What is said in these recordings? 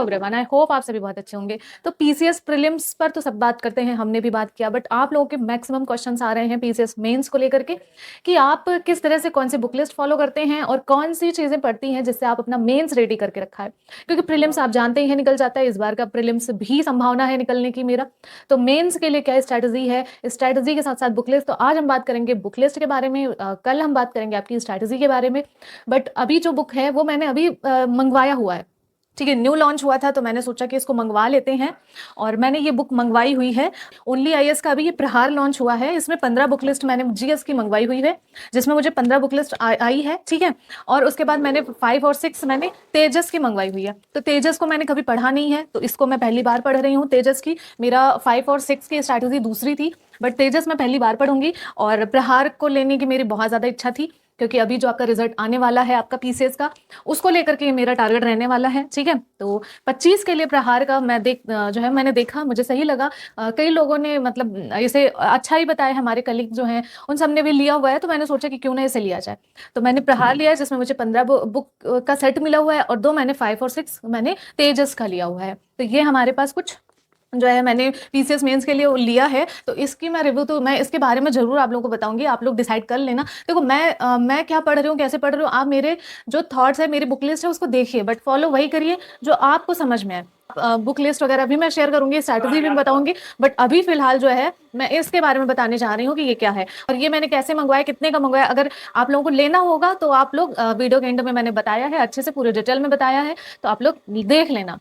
Hello everyone, I hope आप सभी बहुत अच्छे होंगे। तो पीसीएस प्रीलिम्स पर तो सब बात करते हैं, हमने भी बात किया, बट आप लोगों के मैक्सिमम क्वेश्चंस आ रहे हैं पीसीएस मेंस को लेकर के कि आप किस तरह से कौन सी बुक लिस्ट फॉलो करते हैं और कौन सी चीजें पढ़ती हैं जिससे आप अपना मेंस रेडी करके रखा है। क्योंकि प्रीलिम्स आप जानते ही हैं निकल जाता है, इस बार का प्रीलिम्स भी संभावना है निकलने की मेरा। तो मेंस के लिए क्या स्ट्रैटेजी है, स्ट्रैटेजी के साथ साथ बुक लिस्ट। तो आज हम बात करेंगे बुक लिस्ट के बारे में, कल हम बात करेंगे आपकी स्ट्रैटेजी के बारे में। बट अभी जो बुक है वो मैंने अभी मंगवाया हुआ है, ठीक है, न्यू लॉन्च हुआ था तो मैंने सोचा कि इसको मंगवा लेते हैं और मैंने ये बुक मंगवाई हुई है। ओनली आईएएस का अभी ये प्रहार लॉन्च हुआ है, इसमें 15 बुक लिस्ट मैंने जीएस की मंगवाई हुई है, जिसमें मुझे 15 बुक लिस्ट आई है, ठीक है। और उसके बाद मैंने 5 और 6 मैंने तेजस की मंगवाई हुई है। तो तेजस को मैंने कभी पढ़ा नहीं है, तो इसको मैं पहली बार पढ़ रही हूँ तेजस की। मेरा 5 और 6 की स्ट्रैटेजी दूसरी थी, बट तेजस मैं पहली बार पढ़ूंगी। और प्रहार को लेने की मेरी बहुत ज़्यादा इच्छा थी, क्योंकि अभी जो आपका रिजल्ट आने वाला है आपका पीसीएस का, उसको लेकर के मेरा टारगेट रहने वाला है, ठीक है। तो 25 के लिए प्रहार का मैं जो है मैंने देखा, मुझे सही लगा। कई लोगों ने मतलब इसे अच्छा ही बताया, हमारे कलीग जो हैं उन सब ने भी लिया हुआ है, तो मैंने सोचा कि क्यों ना इसे लिया जाए। तो मैंने प्रहार लिया है, जिसमें मुझे 15 बुक का सेट मिला हुआ है, और 2 मैंने 5 और 6 मैंने तेजस का लिया हुआ है। तो ये हमारे पास कुछ जो है मैंने पीसीएस मेंस के लिए लिया है। तो इसकी मैं रिव्यू, तो मैं इसके बारे में जरूर आप लोगों को बताऊंगी, आप लोग डिसाइड कर लेना। देखो मैं क्या पढ़ रही हूँ, कैसे पढ़ रही हूँ, आप मेरे जो थॉट्स है, मेरी बुक लिस्ट है, उसको देखिए, बट फॉलो वही करिए जो आपको समझ में आए। बुक लिस्ट वगैरह भी मैं शेयर करूंगी, स्ट्रैटेजी भी बताऊंगी, बट अभी फिलहाल जो है मैं इसके बारे में बताने जा रही हूँ कि ये क्या है और ये मैंने कैसे मंगवाया, कितने का मंगवाया। अगर आप लोगों को लेना होगा तो आप लोग वीडियो के एंड में मैंने बताया है, अच्छे से पूरे डिटेल में बताया है, तो आप लोग देख लेना।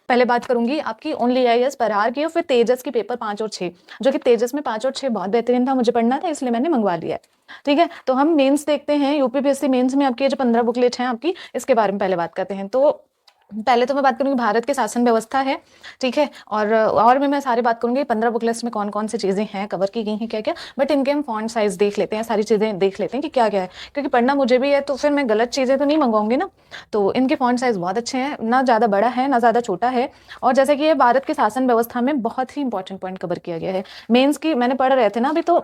पहले बात करूंगी आपकी ओनली आईएएस प्रहार की और फिर तेजस की पेपर 5 और 6, जो कि तेजस में 5 और 6 बहुत बेहतरीन था, मुझे पढ़ना था इसलिए मैंने मंगवा लिया है, ठीक है। तो हम मेंस देखते हैं, यूपीपीएससी मेंस में आपकी जो 15 बुकलेट हैं आपकी, इसके बारे में पहले बात करते हैं। तो पहले तो मैं बात करूंगी भारत के शासन व्यवस्था है, ठीक है। और भी मैं सारी बात करूंगी 15 बुक लिस्ट में कौन कौन सी चीजें हैं, कवर की गई हैं क्या क्या, बट इनके हम फॉन्ट साइज देख लेते हैं, सारी चीजें देख लेते हैं कि क्या क्या है, क्योंकि पढ़ना मुझे भी है, तो फिर मैं गलत चीजें तो नहीं मंगवाऊंगी ना। तो इनके फॉन्ट साइज बहुत अच्छे हैं, ना ज्यादा बड़ा है ना ज्यादा छोटा है। और जैसे कि ये भारत के शासन व्यवस्था में बहुत ही इंपॉर्टेंट पॉइंट कवर किया गया है। मेन्स की मैंने पढ़ रहे थे ना अभी, तो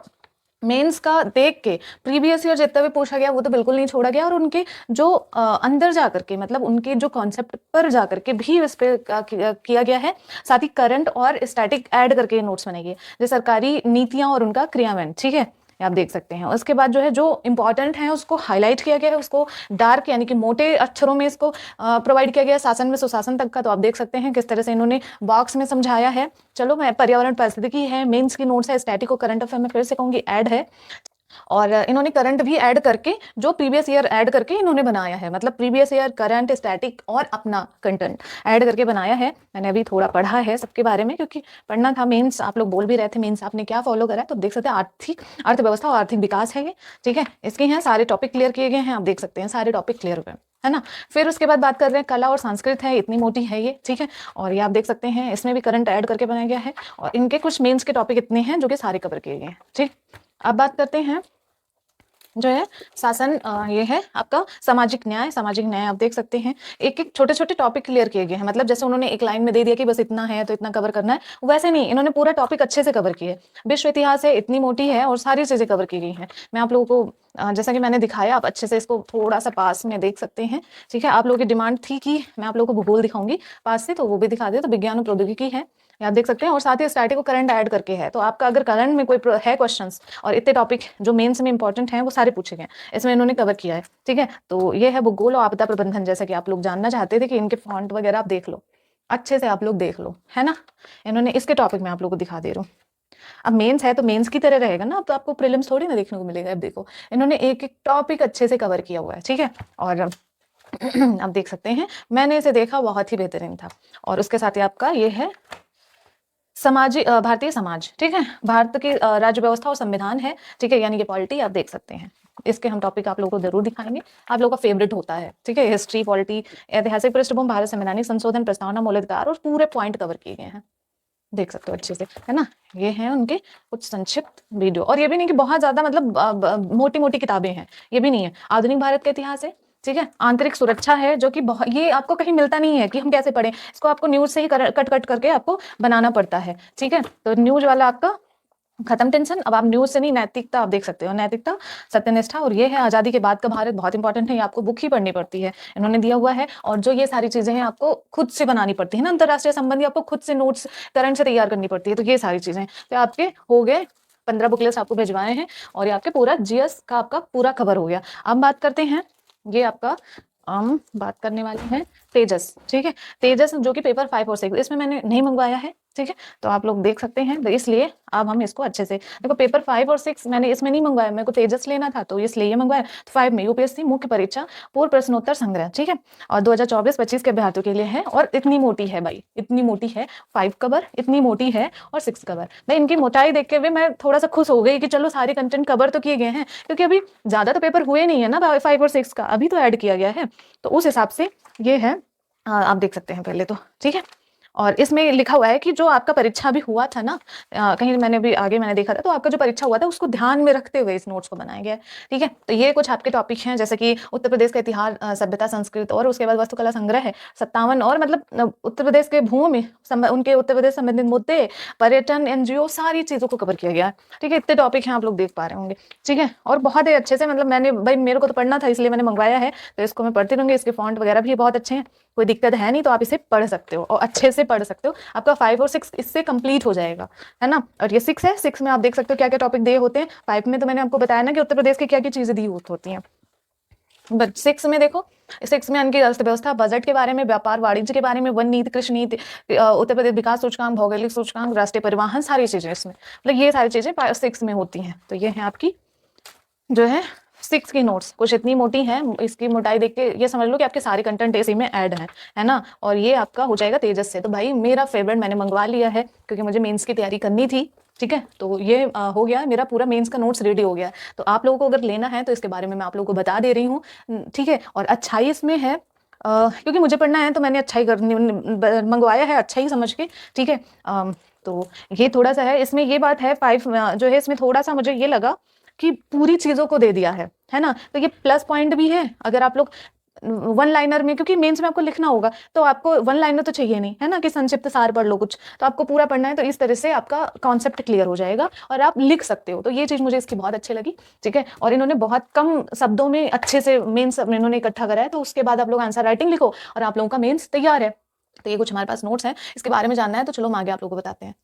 मेंस का देख के प्रीवियस ईयर जितना भी पूछा गया वो तो बिल्कुल नहीं छोड़ा गया, और उनके जो अंदर जा करके, मतलब उनके जो कॉन्सेप्ट पर जा करके भी इस पे किया गया है। साथ ही करंट और स्टैटिक ऐड करके नोट्स बनाए गए, जो सरकारी नीतियां और उनका क्रियान्वयन, ठीक है, ये आप देख सकते हैं। उसके बाद जो है जो इंपॉर्टेंट है उसको हाईलाइट किया गया है, उसको डार्क यानी कि मोटे अक्षरों में इसको प्रोवाइड किया गया है, शासन में सुशासन तक का। तो आप देख सकते हैं किस तरह से इन्होंने बॉक्स में समझाया है। चलो, मैं पर्यावरण परिस्थिति है, मेंस की नोट्स है, स्टैटिक और करंट अफेयर में फिर से कहूंगी ऐड है। और इन्होंने करंट भी ऐड करके, जो प्रीवियस ईयर ऐड करके इन्होंने बनाया है, मतलब प्रीवियस ईयर करंट स्टैटिक और अपना कंटेंट ऐड करके बनाया है। मैंने अभी थोड़ा पढ़ा है सबके बारे में, क्योंकि पढ़ना था। मेंस आप लोग बोल भी रहे थे मेंस आपने क्या फॉलो करा है, तो देख सकते हैं आर्थिक अर्थव्यवस्था और आर्थिक विकास है ये, ठीक है। इसके यहाँ सारे टॉपिक क्लियर किए गए हैं, आप देख सकते हैं सारे टॉपिक क्लियर हुए, है ना। फिर उसके बाद बात कर रहे हैं कला और संस्कृत है, इतनी मोटी है ये, ठीक है। और ये आप देख सकते हैं इसमें भी करंट ऐड करके बनाया गया है, और इनके कुछ मेंस के टॉपिक इतने हैं जो कि सारे कवर किए गए हैं, ठीक। अब बात करते हैं जो है शासन, ये है आपका सामाजिक न्याय। सामाजिक न्याय आप देख सकते हैं एक एक छोटे छोटे टॉपिक क्लियर किए गए हैं, मतलब जैसे उन्होंने एक लाइन में दे दिया कि बस इतना है तो इतना कवर करना है, वैसे नहीं, इन्होंने पूरा टॉपिक अच्छे से कवर किया है। विश्व इतिहास है, इतनी मोटी है और सारी चीजें कवर की गई हैं। मैं आप लोगों को जैसा कि मैंने दिखाया, आप अच्छे से इसको थोड़ा सा पास में देख सकते हैं, ठीक है। आप लोगों की डिमांड थी कि मैं आप लोगों को भूगोल दिखाऊंगी पास से, तो वो भी दिखा दे। तो विज्ञान और प्रौद्योगिकी है, आप देख सकते हैं, और साथ ही स्टैटिक को करंट ऐड करके है। तो आपका अगर करंट में कोई है क्वेश्चंस, और इतने टॉपिक जो मेंस में इंपॉर्टेंट हैं वो सारे पूछे गए इसमें इन्होंने कवर किया है, ठीक है। तो ये है भूगोल और आपदा प्रबंधन, जैसा कि आप लोग जानना चाहते थे कि इनके फॉन्ट वगैरह आप देख लो, अच्छे से आप लोग देख लो, है ना। इन्होंने इसके टॉपिक में आप लोग को दिखा दे रहा हूँ। अब मेंस है तो मेंस की तरह रहेगा ना, अब तो आपको प्रीलिम्स थोड़ी ना देखने को मिलेगा। अब देखो, इन्होंने एक एक टॉपिक अच्छे से कवर किया हुआ है, ठीक है। और आप देख सकते हैं मैंने इसे देखा, बहुत ही बेहतरीन था। और उसके साथ ही आपका ये है भारतीय समाज, ठीक है, भारत की राज्य व्यवस्था और संविधान है, ठीक है, यानी कि पॉलिटी आप देख सकते हैं। इसके हम टॉपिक आप लोगों को जरूर दिखाएंगे, आप लोगों का फेवरेट होता है, ठीक है। हिस्ट्री, पॉलिटी, ऐतिहासिक पृष्ठभूमि, भारत संवैधानिक संशोधन, प्रस्तावना, मौलिकाधिकार, और पूरे पॉइंट कवर किए गए हैं, देख सकते हो अच्छे से, है ना। ये हैं उनके कुछ संक्षिप्त वीडियो, और ये भी नहीं कि बहुत ज्यादा मतलब मोटी मोटी किताबें हैं, ये भी नहीं है। आधुनिक भारत का इतिहास है, ठीक है। आंतरिक सुरक्षा है, जो कि बहुत, ये आपको कहीं मिलता नहीं है कि हम कैसे पढ़ें इसको, आपको न्यूज से ही कट कट करके आपको बनाना पड़ता है, ठीक है। तो न्यूज वाला आपका खत्म टेंशन। अब आप न्यूज़ से नहीं, नैतिकता आप देख सकते हो, नैतिकता, सत्यनिष्ठा, और ये है आज़ादी के बाद का भारत, बहुत इंपॉर्टेंट है, ये आपको बुक ही पढ़नी पड़ती है, इन्होंने दिया हुआ है। और जो ये सारी चीज़ें हैं आपको खुद से बनानी पड़ती है ना, अंतर्राष्ट्रीय संबंधी आपको खुद से नोट्स करंट से तैयार करनी पड़ती है। तो ये सारी चीज़ें तो आपके हो गए, 15 बुक लिस्ट आपको भिजवाए हैं, और ये आपके पूरा जीएस का आपका पूरा कवर हो गया। अब बात करते हैं, ये आपका हम बात करने वाले हैं तेजस, ठीक है। तेजस जो कि पेपर 5 और 6 इसमें मैंने नहीं मंगवाया है, ठीक है, तो आप लोग देख सकते हैं। तो इसलिए अब हम इसको अच्छे से देखो, पेपर 5 और 6 मैंने इसमें नहीं मंगवाया, मेरे को तेजस लेना था तो इसलिए ये मंगवाया। तो 5 में यूपीएससी मुख्य परीक्षा पूर्व प्रश्नोत्तर संग्रह, ठीक है, और 2024-25 के अभ्यर्थियों के लिए है। और इतनी मोटी है भाई, इतनी मोटी है, 5 कवर इतनी मोटी है और 6 कवर। भाई इनकी मोटाई देख के भी मैं थोड़ा सा खुश हो गई कि चलो सारे कंटेंट कवर तो किए गए हैं, क्योंकि अभी ज्यादा तो पेपर हुए नहीं है ना 5 और 6 का, अभी तो ऐड किया गया है। तो उस हिसाब से ये है, आप देख सकते हैं पहले तो, ठीक है। और इसमें लिखा हुआ है कि जो आपका परीक्षा भी हुआ था ना, कहीं मैंने भी आगे मैंने देखा था, तो आपका जो परीक्षा हुआ था उसको ध्यान में रखते हुए इस नोट्स को बनाया गया है, ठीक है। तो ये कुछ आपके टॉपिक हैं, जैसे कि उत्तर प्रदेश का इतिहास, सभ्यता, संस्कृत, और उसके बाद वास्तुकला संग्रह है 57, और मतलब उत्तर प्रदेश के भूमि उनके उत्तर प्रदेश संबंधित मुद्दे, पर्यटन, एनजीओ, सारी चीजों को कवर किया गया है, ठीक है। इतने टॉपिक हैं, आप लोग देख पा रहे होंगे, ठीक है। और बहुत ही अच्छे से, मतलब मैंने भाई मेरे को तो पढ़ना था इसलिए मैंने मंगवाया है, तो इसको मैं पढ़ती रहूंगी। इसके फॉन्ट वगैरह भी बहुत अच्छे हैं, कोई दिक्कत है नहीं, तो आप इसे पढ़ सकते हो और अच्छे से पढ़ सकते हो। आपका 5 और 6 इससे कंप्लीट हो जाएगा, है ना। और ये 6 है, 6 में आप देख सकते हो क्या क्या टॉपिक दिए होते हैं। 5 में तो मैंने आपको बताया ना कि उत्तर प्रदेश की क्या क्या चीजें दी होती हैं, बट 6 में देखो, 6 में उनकी अर्थव्यवस्था, बजट के बारे में, व्यापार वाणिज्य के बारे में, वन नीति, कृषि नीति, उत्तर प्रदेश विकास सूचकांक, भौगोलिक सूचकांक, राष्ट्रीय परिवहन, सारी चीजें इसमें, मतलब ये सारी चीजें 6 में होती हैं। तो ये है आपकी जो है 6 की नोट्स, कुछ इतनी मोटी है, इसकी मोटाई देख के ये समझ लो कि आपके सारे कंटेंट इसी में ऐड है ना। और ये आपका हो जाएगा तेजस से। तो भाई मेरा फेवरेट मैंने मंगवा लिया है, क्योंकि मुझे मेंस की तैयारी करनी थी, ठीक है। तो ये हो गया, मेरा पूरा मेंस का नोट्स रेडी हो गया। तो आप लोगों को अगर लेना है तो इसके बारे में मैं आप लोगों को बता दे रही हूँ, ठीक है। और अच्छाई इसमें है, क्योंकि मुझे पढ़ना है तो मैंने अच्छाई मंगवाया है, अच्छा ही समझ के, ठीक है। तो ये थोड़ा सा है इसमें, ये बात है 5 जो है इसमें थोड़ा सा मुझे ये लगा कि पूरी चीजों को दे दिया है ना। तो ये प्लस पॉइंट भी है। अगर आप लोग वन लाइनर में, क्योंकि मेंस में आपको लिखना होगा, तो आपको वन लाइनर तो चाहिए नहीं, है ना, कि संक्षिप्त सार पढ़ लो कुछ, तो आपको पूरा पढ़ना है। तो इस तरह से आपका कॉन्सेप्ट क्लियर हो जाएगा और आप लिख सकते हो। तो ये चीज मुझे इसकी बहुत अच्छी लगी, ठीक है। और इन्होंने बहुत कम शब्दों में अच्छे से मेंस इन्होंने इकट्ठा करा है, तो उसके बाद आप लोग आंसर राइटिंग लिखो और आप लोगों का मेंस तैयार है। तो ये कुछ हमारे पास नोट्स हैं, इसके बारे में जानना है तो चलो हम आगे आप लोगों को बताते हैं।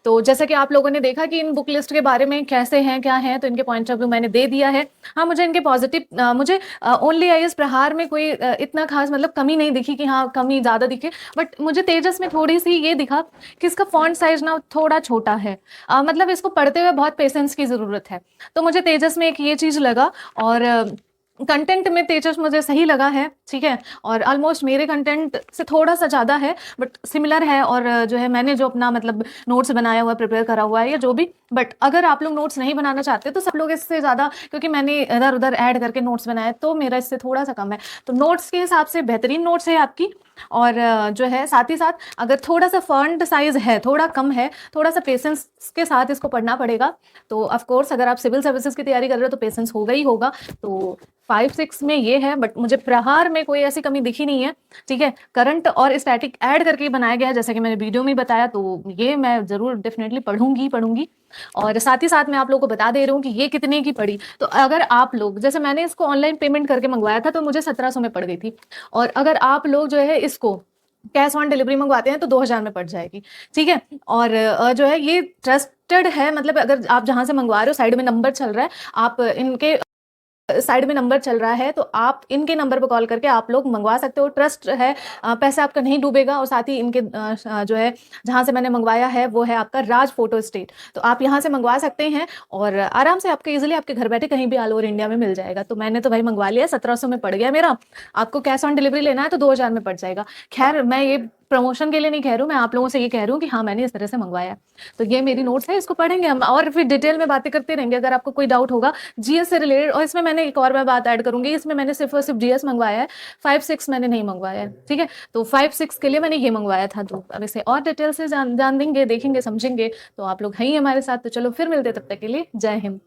तो जैसा कि आप लोगों ने देखा कि इन बुक लिस्ट के बारे में कैसे हैं, क्या है, तो इनके पॉइंट ऑफ व्यू मैंने दे दिया है। हाँ, मुझे इनके पॉजिटिव, मुझे ओनली आईएएस प्रहार में कोई इतना खास मतलब कमी नहीं दिखी कि हाँ कमी ज़्यादा दिखे, बट मुझे तेजस में थोड़ी सी ये दिखा कि इसका फॉन्ट साइज ना थोड़ा छोटा है, मतलब इसको पढ़ते हुए बहुत पेशेंस की ज़रूरत है। तो मुझे तेजस में एक ये चीज़ लगा, और कंटेंट में तेजस मुझे सही लगा है, ठीक है। और ऑलमोस्ट मेरे कंटेंट से थोड़ा सा ज़्यादा है, बट सिमिलर है। और जो है मैंने जो अपना मतलब नोट्स बनाया हुआ, प्रिपेयर करा हुआ है या जो भी, बट अगर आप लोग नोट्स नहीं बनाना चाहते तो सब लोग इससे ज़्यादा, क्योंकि मैंने इधर उधर ऐड करके नोट्स बनाए तो मेरा इससे थोड़ा सा कम है। तो नोट्स के हिसाब से बेहतरीन नोट्स है आपकी। और जो है साथ ही साथ अगर थोड़ा सा फॉन्ट साइज है, थोड़ा कम है, थोड़ा सा पेशेंस के साथ इसको पढ़ना पड़ेगा। तो ऑफ कोर्स अगर आप सिविल सर्विसेज की तैयारी कर रहे हो तो पेशेंस होगा ही होगा। तो 5-6 में ये है, बट मुझे प्रहार में कोई ऐसी कमी दिखी नहीं है, ठीक है। करंट और स्टैटिक ऐड करके बनाया गया है, जैसे कि मैंने वीडियो में बताया, तो ये मैं जरूर डेफिनेटली पढ़ूंगी। और साथ ही साथ मैं आप लोगों को बता दे रही हूँ कि ये कितने की पड़ी। तो अगर आप लोग, जैसे मैंने इसको ऑनलाइन पेमेंट करके मंगवाया था तो मुझे 1700 में पड़ गई थी, और अगर आप लोग जो है इसको कैश ऑन डिलीवरी मंगवाते हैं तो 2000 में पड़ जाएगी, ठीक है। और जो है ये ट्रस्टेड है, मतलब अगर आप जहां से मंगवा रहे हो साइड में नंबर चल रहा है, आप इनके साइड में नंबर चल रहा है, तो आप इनके नंबर पर कॉल करके आप लोग मंगवा सकते हो। ट्रस्ट है, पैसा आपका नहीं डूबेगा। और साथ ही इनके जो है जहाँ से मैंने मंगवाया है वो है आपका राज फोटो स्टेट, तो आप यहाँ से मंगवा सकते हैं और आराम से आपके इजीली आपके घर बैठे कहीं भी ऑल ओवर इंडिया में मिल जाएगा। तो मैंने तो भाई मंगवा लिया, 1700 में पड़ गया मेरा। आपको कैश ऑन डिलीवरी लेना है तो 2000 में पड़ जाएगा। खैर मैं ये प्रमोशन के लिए नहीं कह रही हूँ, मैं आप लोगों से ये कह रही हूँ कि हाँ मैंने इस तरह से मंगवाया। तो ये मेरी नोट्स है, इसको पढ़ेंगे हम और फिर डिटेल में बातें करते रहेंगे। अगर आपको कोई डाउट होगा जीएस से रिलेटेड, और इसमें मैंने एक और मैं बात ऐड करूंगी, इसमें मैंने सिर्फ और सिर्फ जीएस मंगवाया है, 5-6 मैंने नहीं मंगवाया है, ठीक है। तो 5-6 के लिए मैंने ये मंगवाया था। तो अब इसे और डिटेल से जान देंगे, देखेंगे, समझेंगे। तो आप लोग हैं ही हमारे साथ, तो चलो फिर मिलते, तब तक के लिए जय हिंद।